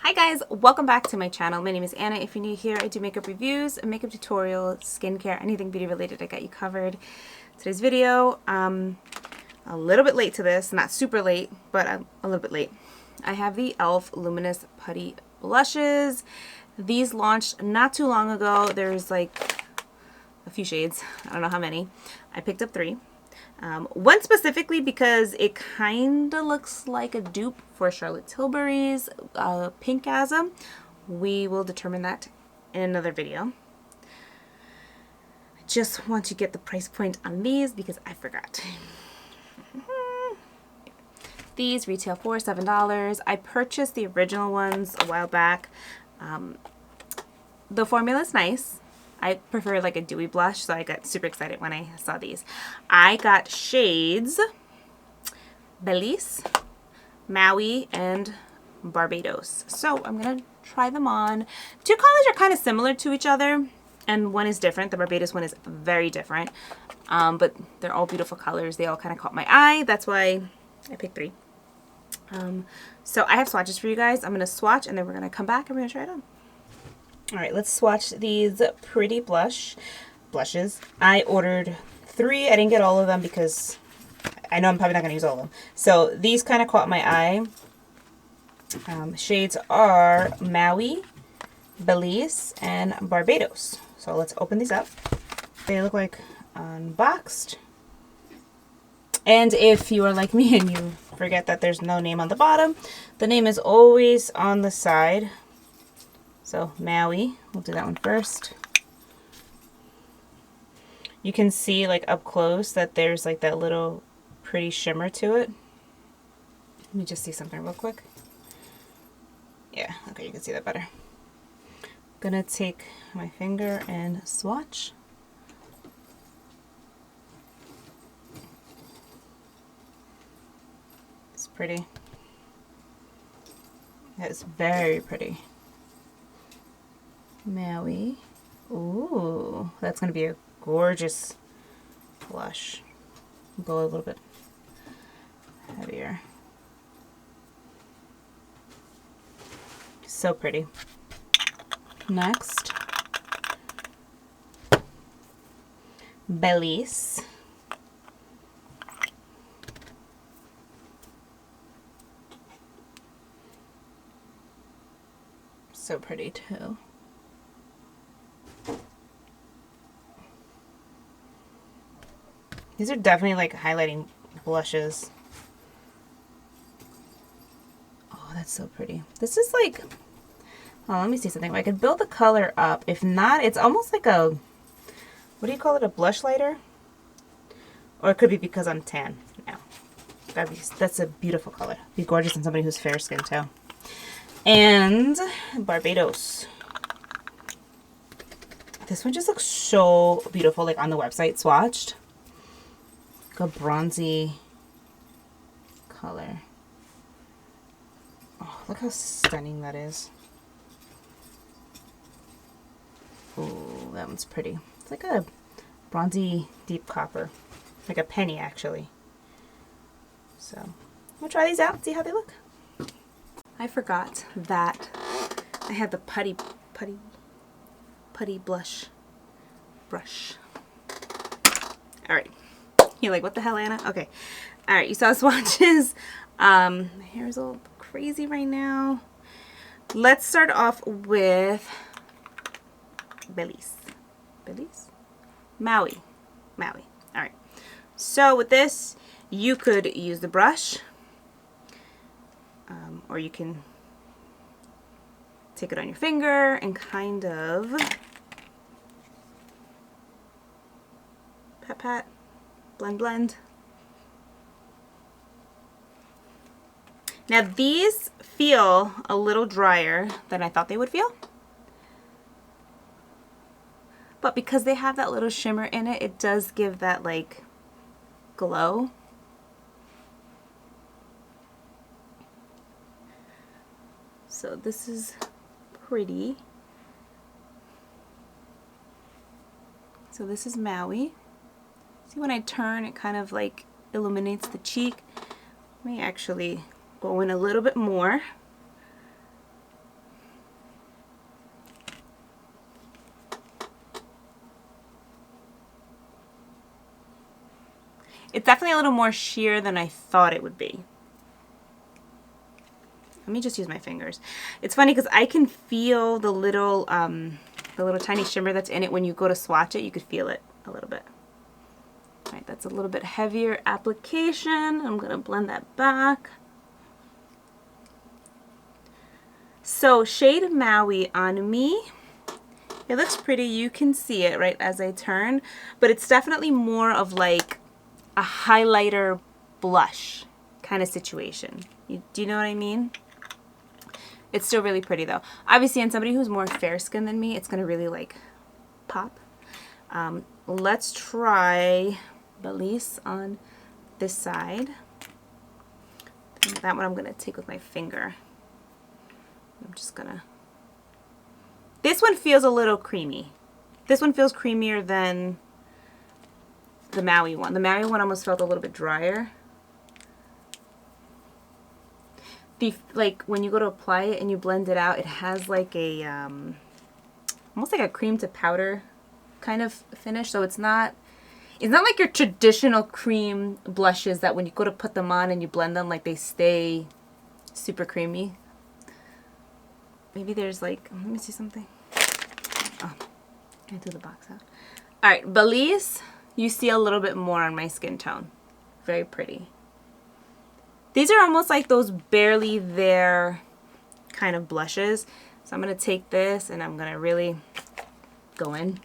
Hi guys, welcome back to my channel. My name is Anna. If you're new here, I do makeup reviews, makeup tutorials, skincare, anything beauty related. I got you covered. Today's video, a little bit late to this, not super late, but I'm a little bit late. I have the ELf Luminous Putty Blushes. These launched not too long ago. There's like a few shades. I don't know how many. I picked up 3. One specifically because it kind of looks like a dupe for Charlotte Tilbury's Pinkasm. We will determine that in another video. I just want to get the price point on these because I forgot. These retail for $7. I purchased the original ones a while back. The formula is nice. I prefer like a dewy blush, so I got super excited when I saw these. I got shades Belize, Maui, and Barbados. So I'm going to try them on. 2 colors are kind of similar to each other, and one is different. The Barbados one is very different, but they're all beautiful colors. They all kind of caught my eye. That's why I picked 3. So I have swatches for you guys. I'm going to swatch, and then we're going to come back and we're going to try it on. Alright, let's swatch these pretty blushes. I ordered 3. I didn't get all of them because I know I'm probably not going to use all of them. So these kind of caught my eye. Shades are Maui, Belize, and Barbados. So let's open these up. They look like unboxed. And if you are like me and you forget that there's no name on the bottom, the name is always on the side. So Maui, we'll do that one first. You can see like up close that there's like that little pretty shimmer to it. Let me just see something real quick. Yeah, okay, you can see that better. I'm gonna take my finger and swatch. It's pretty. It's very pretty. Maui. Ooh, that's going to be a gorgeous blush. Go a little bit heavier. So pretty. Next, Belize. So pretty too. These are definitely like highlighting blushes. Oh, that's so pretty. This is like, oh, let me see something. I could build the color up. If not, it's almost like a, what do you call it? A blush lighter? Or it could be because I'm tan. No. That's a beautiful color. Be gorgeous on somebody who's fair skinned too. And Barbados. This one just looks so beautiful, like on the website swatched. A bronzy color. Oh, look how stunning that is. Oh, that one's pretty. It's like a bronzy deep copper. Like a penny, actually. So, we'll try these out, see how they look. I forgot that I had the putty brush. Alright. You're like, what the hell, Anna? Okay. Alright, you saw swatches. My hair is all crazy right now. Let's start off with Belize. Maui. Alright. So with this, you could use the brush. Or you can take it on your finger and kind of pat. Blend. Now these feel a little drier than I thought they would feel. But because they have that little shimmer in it, it does give that like glow. So this is pretty. So this is Maui. See, when I turn, it kind of like illuminates the cheek. Let me actually go in a little bit more. It's definitely a little more sheer than I thought it would be. Let me just use my fingers. It's funny because I can feel the little tiny shimmer that's in it. When you go to swatch it, you could feel it a little bit. All right, that's a little bit heavier application. I'm gonna blend that back. So shade Maui on me. It looks pretty. You can see it right as I turn, but it's definitely more of like a highlighter blush kind of situation. Do you know what I mean? It's still really pretty though. Obviously, on somebody who's more fair skinned than me, it's gonna really like pop. Let's try Belize on this side. And that one I'm gonna take with my finger. I'm just gonna. This one feels a little creamy. This one feels creamier than the Maui one. The Maui one almost felt a little bit drier. Like when you go to apply it and you blend it out, it has like a almost like a cream to powder kind of finish. So it's not like your traditional cream blushes that when you go to put them on and you blend them, like they stay super creamy. Maybe there's like, let me see something. Oh, I threw the box out. All right, Belize, you see a little bit more on my skin tone. Very pretty. These are almost like those barely there kind of blushes. So I'm going to take this and I'm going to really go in.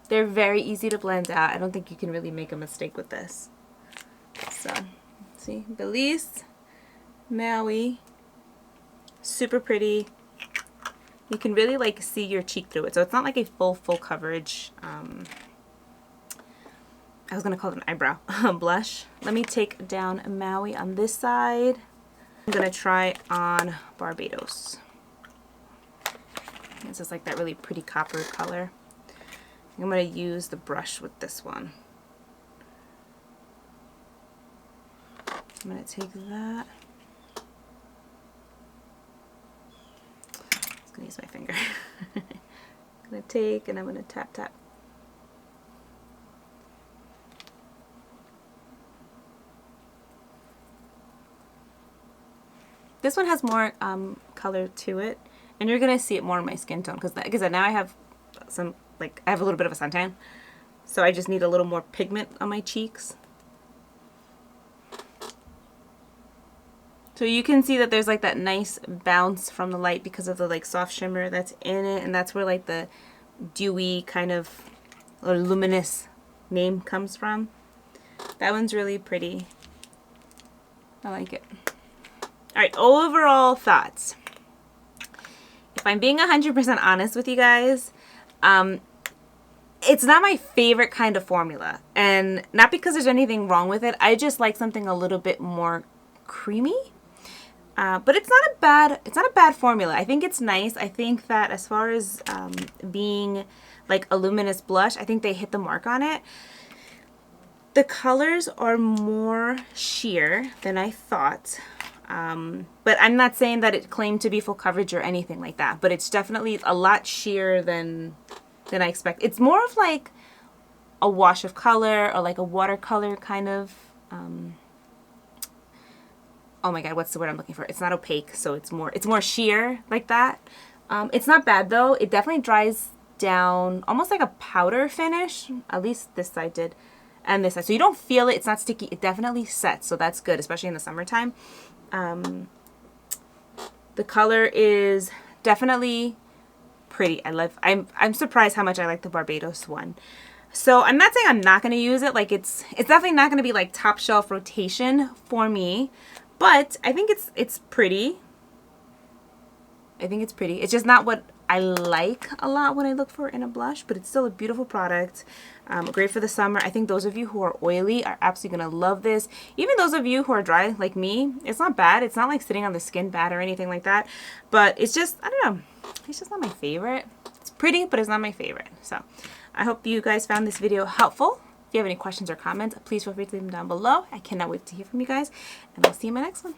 They're very easy to blend out. I don't think you can really make a mistake with this. So, see, Belize, Maui, super pretty. You can really like see your cheek through it. So it's not like a full coverage, I was gonna call it an eyebrow blush. Let me take down Maui on this side. I'm gonna try on Barbados. This is like that really pretty copper color. I'm gonna use the brush with this one. I'm gonna take that. I'm gonna use my finger. I'm gonna take and I'm gonna tap tap. This one has more color to it, and you're gonna see it more in my skin tone because, like I said, now I have some, like, I have a little bit of a suntan, so I just need a little more pigment on my cheeks. So you can see that there's like that nice bounce from the light because of the like soft shimmer that's in it, and that's where like the dewy kind of or luminous name comes from. That one's really pretty. I like it. All right, overall thoughts. If I'm being 100% honest with you guys, it's not my favorite kind of formula, and not because there's anything wrong with it. I just like something a little bit more creamy. But it's not a bad formula. I think it's nice. I think that as far as being like a luminous blush, I think they hit the mark on it. The colors are more sheer than I thought. But I'm not saying that it claimed to be full coverage or anything like that. But it's definitely a lot sheer than I expect. It's more of like a wash of color or like a watercolor kind of. Oh my god, what's the word I'm looking for? It's not opaque, so it's more sheer like that. It's not bad though. It definitely dries down almost like a powder finish. At least this side did, and this side. So you don't feel it. It's not sticky. It definitely sets, so that's good, especially in the summertime. The color is definitely pretty. I'm surprised how much I like the Barbados one. So I'm not saying I'm not going to use it. Like it's definitely not going to be like top shelf rotation for me. But I think it's pretty. I think it's pretty. It's just not what I like a lot when I look for in a blush, but it's still a beautiful product. Great for the summer. I think those of you who are oily are absolutely going to love this. Even those of you who are dry like me, it's not bad. It's not like sitting on the skin bad or anything like that. But it's just, I don't know. It's just not my favorite. It's pretty, but it's not my favorite. So I hope you guys found this video helpful. If you have any questions or comments, please feel free to leave them down below. I cannot wait to hear from you guys, and I'll see you in my next one.